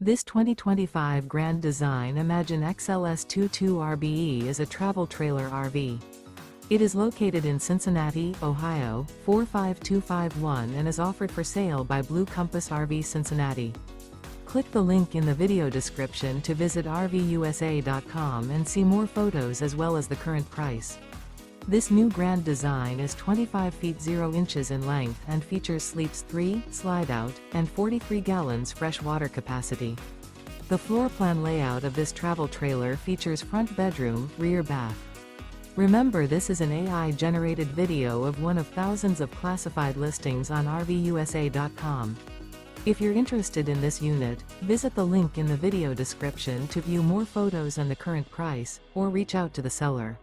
This 2025 Grand Design Imagine XLS 22RBE is a travel trailer RV. It is located in Cincinnati, Ohio, 45251 and is offered for sale by Blue Compass RV Cincinnati. Click the link in the video description to visit RVUSA.com and see more photos as well as the current price. This new Grand Design is 25 feet 0 inches in length and features sleeps 3, Slideout, and 43 gallons fresh water capacity. The floor plan layout of this travel trailer features front bedroom, rear bath. Remember, this is an AI-generated video of one of thousands of classified listings on RVUSA.com. If you're interested in this unit, visit the link in the video description to view more photos and the current price, or reach out to the seller.